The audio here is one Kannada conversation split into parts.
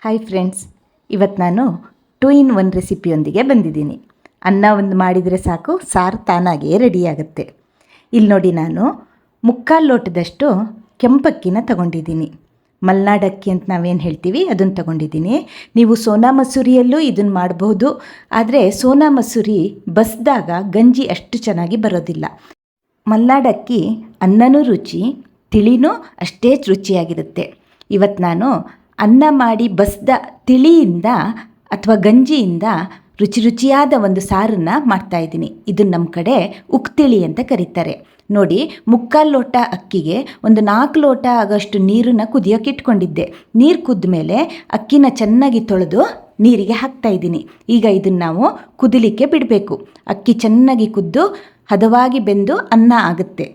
ಹಾಯ್ ಫ್ರೆಂಡ್ಸ್, ಇವತ್ತು ನಾನು 2 in 1 ರೆಸಿಪಿಯೊಂದಿಗೆ ಬಂದಿದ್ದೀನಿ. ಅನ್ನ ಒಂದು ಮಾಡಿದರೆ ಸಾಕು, ಸಾರು ತಾನಾಗೇ ರೆಡಿಯಾಗುತ್ತೆ. ಇಲ್ಲಿ ನೋಡಿ, ನಾನು 3/4 ಲೋಟದಷ್ಟು ಕೆಂಪಕ್ಕಿನ ತಗೊಂಡಿದ್ದೀನಿ. ಮಲೆನಾಡು ಅಕ್ಕಿ ಅಂತ ನಾವೇನು ಹೇಳ್ತೀವಿ ಅದನ್ನು ತಗೊಂಡಿದ್ದೀನಿ. ನೀವು ಸೋನಾ ಮಸೂರಿಯಲ್ಲೂ ಇದನ್ನು ಮಾಡಬಹುದು, ಆದರೆ ಸೋನಾ ಮಸೂರಿ ಬಸ್ದಾಗ ಗಂಜಿ ಅಷ್ಟು ಚೆನ್ನಾಗಿ ಬರೋದಿಲ್ಲ. ಮಲೆನಾಡು ಅಕ್ಕಿ ಅನ್ನನೂ ರುಚಿ, ತಿಳಿನೂ ಅಷ್ಟೇ ರುಚಿಯಾಗಿರುತ್ತೆ. ಇವತ್ತು ನಾನು ಅನ್ನ ಮಾಡಿ ಬಸ್ದ ತಿಳಿಯಿಂದ ಅಥವಾ ಗಂಜಿಯಿಂದ ರುಚಿಯಾದ ಒಂದು ಸಾರನ್ನು ಮಾಡ್ತಾಯಿದ್ದೀನಿ. ಇದನ್ನು ನಮ್ಮ ಕಡೆ ಉಕ್ತಿಳಿ ಅಂತ ಕರೀತಾರೆ. ನೋಡಿ, 3/4 ಲೋಟ ಅಕ್ಕಿಗೆ ಒಂದು 4 ಲೋಟ ಆಗೋಷ್ಟು ನೀರನ್ನು ಕುದಿಯೋಕೆ ಇಟ್ಕೊಂಡಿದ್ದೆ. ನೀರು ಕುದ್ದ ಮೇಲೆ ಅಕ್ಕಿನ ಚೆನ್ನಾಗಿ ತೊಳೆದು ನೀರಿಗೆ ಹಾಕ್ತಾಯಿದ್ದೀನಿ. ಈಗ ಇದನ್ನು ನಾವು ಕುದಿಲಿಕ್ಕೆ ಬಿಡಬೇಕು. ಅಕ್ಕಿ ಚೆನ್ನಾಗಿ ಕುದ್ದು ಹದವಾಗಿ ಬೆಂದು ಅನ್ನ ಆಗುತ್ತೆ.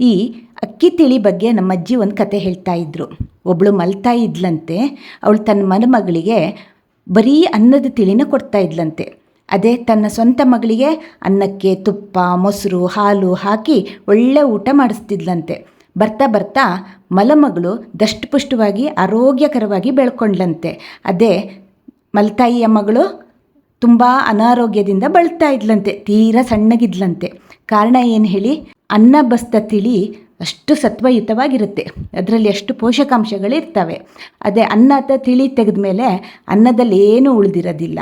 ಈ ಅಕ್ಕಿ ತಿಳಿ ಬಗ್ಗೆ ನಮ್ಮ ಅಜ್ಜಿ ಒಂದು ಕತೆ ಹೇಳ್ತಾ ಇದ್ದರು. ಒಬ್ಬಳು ಮಲ್ತಾ ಇದ್ಲಂತೆ. ಅವಳು ತನ್ನ ಮಗಳಿಗೆ ಬರೀ ಅನ್ನದ ತಿಳಿನ ಕೊಡ್ತಾ ಇದ್ಲಂತೆ. ಅದೇ ತನ್ನ ಸ್ವಂತ ಮಗಳಿಗೆ ಅನ್ನಕ್ಕೆ ತುಪ್ಪ, ಮೊಸರು, ಹಾಲು ಹಾಕಿ ಒಳ್ಳೆ ಊಟ ಮಾಡಿಸ್ತಿದ್ಲಂತೆ. ಬರ್ತಾ ಬರ್ತಾ ಮಗಳು ದಷ್ಟಪುಷ್ಟವಾಗಿ ಆರೋಗ್ಯಕರವಾಗಿ ಬೆಳ್ಕೊಂಡ್ಲಂತೆ. ಅದೇ ಮಲ್ತಾಯಿಯ ಮಗಳು ತುಂಬ ಅನಾರೋಗ್ಯದಿಂದ ಬಳಲ್ತಾ ಇದ್ಲಂತೆ, ತೀರಾ ಸಣ್ಣಗಿದ್ಲಂತೆ. ಕಾರಣ ಏನು ಹೇಳಿ? ಅನ್ನ ಬಸ್ದ ತಿಳಿ ಅಷ್ಟು ಸತ್ವಯುತವಾಗಿರುತ್ತೆ, ಅದರಲ್ಲಿ ಅಷ್ಟು ಪೋಷಕಾಂಶಗಳಿರ್ತವೆ. ಅದೇ ಅನ್ನ ತಿಳಿ ತೆಗೆದ ಮೇಲೆ ಅನ್ನದಲ್ಲಿ ಏನೂ ಉಳಿದಿರೋದಿಲ್ಲ.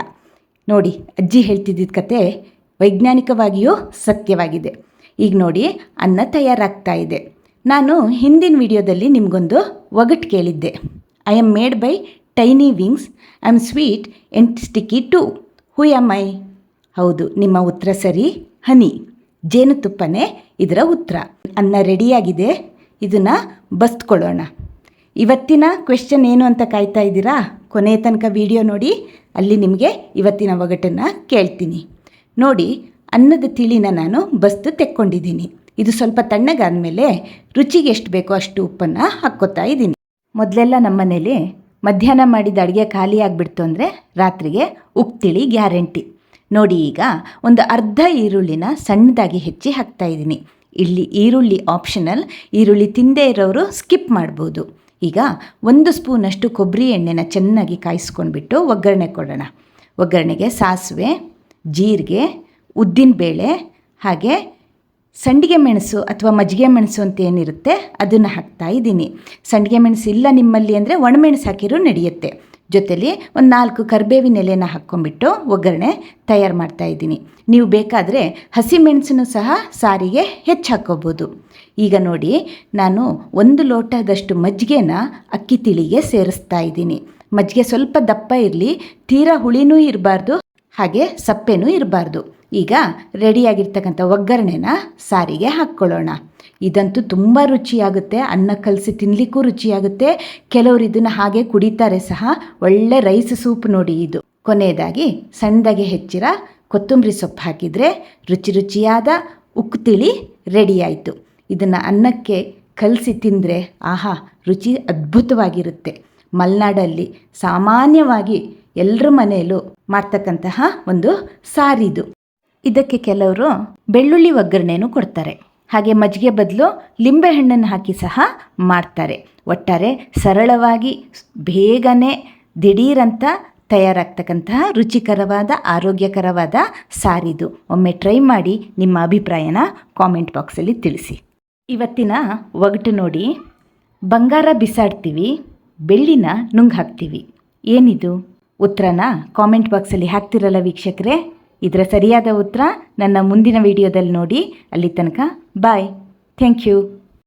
ನೋಡಿ, ಅಜ್ಜಿ ಹೇಳ್ತಿದ್ದ ಕತೆ ವೈಜ್ಞಾನಿಕವಾಗಿಯೂ ಸತ್ಯವಾಗಿದೆ. ಈಗ ನೋಡಿ, ಅನ್ನ ತಯಾರಾಗ್ತಾ ಇದೆ. ನಾನು ಹಿಂದಿನ ವಿಡಿಯೋದಲ್ಲಿ ನಿಮಗೊಂದು ಒಗಟು ಕೇಳಿದ್ದೆ. I am made by tiny wings, I am sweet and sticky too, who am I? ಹೌದು, ನಿಮ್ಮ ಉತ್ತರ ಸರಿ, ಹನಿ. ಜೇನುತುಪ್ಪನೇ ಇದರ ಉತ್ತರ. ಅನ್ನ ರೆಡಿಯಾಗಿದೆ, ಇದನ್ನು ಬಸ್ಕೊಳ್ಳೋಣ. ಇವತ್ತಿನ ಕ್ವೆಶ್ಚನ್ ಏನು ಅಂತ ಕಾಯ್ತಾ ಇದ್ದೀರಾ? ಕೊನೆಯ ತನಕ ವಿಡಿಯೋ ನೋಡಿ, ಅಲ್ಲಿ ನಿಮಗೆ ಇವತ್ತಿನ ಒಗಟನ್ನು ಕೇಳ್ತೀನಿ. ನೋಡಿ, ಅನ್ನದ ತಿಳಿನ ನಾನು ಬಸ್ದು ತೆಕ್ಕೊಂಡಿದ್ದೀನಿ. ಇದು ಸ್ವಲ್ಪ ತಣ್ಣಗಾದ ಮೇಲೆ ರುಚಿಗೆ ಎಷ್ಟು ಬೇಕೋ ಅಷ್ಟು ಉಪ್ಪನ್ನು ಹಾಕ್ಕೋತಾ ಇದ್ದೀನಿ. ಮೊದಲೆಲ್ಲ ನಮ್ಮ ಮನೇಲಿ ಮಧ್ಯಾಹ್ನ ಮಾಡಿದ ಅಡುಗೆ ಖಾಲಿ ಆಗಿಬಿಡ್ತು ಅಂದರೆ ರಾತ್ರಿಗೆ ಉಪ್ತಿಳಿ ಗ್ಯಾರಂಟಿ. ನೋಡಿ, ಈಗ ಒಂದು ಅರ್ಧ ಈರುಳ್ಳಿನ ಸಣ್ಣದಾಗಿ ಹೆಚ್ಚಿ ಹಾಕ್ತಾಯಿದ್ದೀನಿ. ಇಲ್ಲಿ ಈರುಳ್ಳಿ ಆಪ್ಷನಲ್, ಈರುಳ್ಳಿ ತಿಂದೇ ಇರೋರು ಸ್ಕಿಪ್ ಮಾಡ್ಬೋದು. ಈಗ 1 ಸ್ಪೂನಷ್ಟು ಕೊಬ್ಬರಿ ಎಣ್ಣೆನ ಚೆನ್ನಾಗಿ ಕಾಯಿಸ್ಕೊಂಡ್ಬಿಟ್ಟು ಒಗ್ಗರಣೆ ಕೊಡೋಣ. ಒಗ್ಗರಣೆಗೆ ಸಾಸಿವೆ, ಜೀರಿಗೆ, ಉದ್ದಿನಬೇಳೆ, ಹಾಗೆ ಸಂಡಿಗೆ ಮೆಣಸು ಅಥವಾ ಮಜ್ಜಿಗೆ ಮೆಣಸು ಅಂತ ಏನಿರುತ್ತೆ ಅದನ್ನು ಹಾಕ್ತಾಯಿದ್ದೀನಿ. ಸಂಡಿಗೆ ಮೆಣಸು ಇಲ್ಲ ನಿಮ್ಮಲ್ಲಿ ಅಂದರೆ ಒಣಮೆಣಸು ಹಾಕಿರೂ ನಡೆಯುತ್ತೆ. ಜೊತೆಲಿ ಒಂದು 4 ಕರಿಬೇವಿನ ಎಲೆನ ಹಾಕ್ಕೊಂಡ್ಬಿಟ್ಟು ಒಗ್ಗರಣೆ ತಯಾರು ಮಾಡ್ತಾಯಿದ್ದೀನಿ. ನೀವು ಬೇಕಾದರೆ ಹಸಿಮೆಣಸನ್ನು ಸಹ ಸಾರಿಗೆ ಹೆಚ್ಚು ಹಾಕ್ಕೋಬೋದು. ಈಗ ನೋಡಿ, ನಾನು 1 ಲೋಟದಷ್ಟು ಮಜ್ಜಿಗೆನ ಅಕ್ಕಿ ತಿಳಿಗೆ ಸೇರಿಸ್ತಾ ಇದ್ದೀನಿ. ಮಜ್ಜಿಗೆ ಸ್ವಲ್ಪ ದಪ್ಪ ಇರಲಿ, ತೀರಾ ಹುಳಿನೂ ಇರಬಾರ್ದು, ಹಾಗೆ ಸಪ್ಪೆನೂ ಇರಬಾರ್ದು. ಈಗ ರೆಡಿಯಾಗಿರ್ತಕ್ಕಂಥ ಒಗ್ಗರಣೆನ ಸಾರಿಗೆ ಹಾಕ್ಕೊಳ್ಳೋಣ. ಇದಂತೂ ತುಂಬ ರುಚಿಯಾಗುತ್ತೆ, ಅನ್ನ ಕಲಸಿ ತಿನ್ನಲಿಕ್ಕೂ ರುಚಿಯಾಗುತ್ತೆ. ಕೆಲವರು ಇದನ್ನು ಹಾಗೆ ಕುಡಿತಾರೆ ಸಹ. ಒಳ್ಳೆ ರೈಸ್ ಸೂಪ್ ನೋಡಿ ಇದು. ಕೊನೆಯದಾಗಿ ಸಣ್ಣದಾಗಿ ಹೆಚ್ಚಿರ ಕೊತ್ತಂಬರಿ ಸೊಪ್ಪು ಹಾಕಿದರೆ ರುಚಿಯಾದ ಉಕ್ಕು ತಿಳಿ ರೆಡಿಯಾಯಿತು. ಇದನ್ನು ಅನ್ನಕ್ಕೆ ಕಲಸಿ ತಿಂದರೆ ಆಹಾ, ರುಚಿ ಅದ್ಭುತವಾಗಿರುತ್ತೆ. ಮಲೆನಾಡಲ್ಲಿ ಸಾಮಾನ್ಯವಾಗಿ ಎಲ್ಲರ ಮನೆಯಲ್ಲೂ ಮಾಡ್ತಕ್ಕಂತಹ ಒಂದು ಸಾರಿದು. ಇದಕ್ಕೆ ಕೆಲವರು ಬೆಳ್ಳುಳ್ಳಿ ಒಗ್ಗರಣೆನೂ ಕೊಡ್ತಾರೆ, ಹಾಗೆ ಮಜ್ಜಿಗೆ ಬದಲು ಲಿಂಬೆಹಣ್ಣನ್ನು ಹಾಕಿ ಸಹ ಮಾಡ್ತಾರೆ. ಒಟ್ಟಾರೆ ಸರಳವಾಗಿ ಬೇಗನೆ ದಿಢೀರಂತ ತಯಾರಾಗ್ತಕ್ಕಂತಹ ರುಚಿಕರವಾದ ಆರೋಗ್ಯಕರವಾದ ಸಾರಿದು. ಒಮ್ಮೆ ಟ್ರೈ ಮಾಡಿ, ನಿಮ್ಮ ಅಭಿಪ್ರಾಯನ ಕಾಮೆಂಟ್ ಬಾಕ್ಸಲ್ಲಿ ತಿಳಿಸಿ. ಇವತ್ತಿನ ಒಗಟು ನೋಡಿ, ಬಂಗಾರ ಬಿಸಾಡ್ತೀವಿ, ಬೆಳ್ಳಿನ ನುಂಗ್ ಹಾಕ್ತೀವಿ, ಏನಿದು? ಉತ್ತರನ ಕಾಮೆಂಟ್ ಬಾಕ್ಸಲ್ಲಿ ಹಾಕ್ತಿರಲ್ಲ ವೀಕ್ಷಕರೇ. ಇದರ ಸರಿಯಾದ ಉತ್ತರ ನನ್ನ ಮುಂದಿನ ವಿಡಿಯೋದಲ್ಲಿ ನೋಡಿ. ಅಲ್ಲಿ ತನಕ ಬಾಯ್, ಥ್ಯಾಂಕ್ ಯು.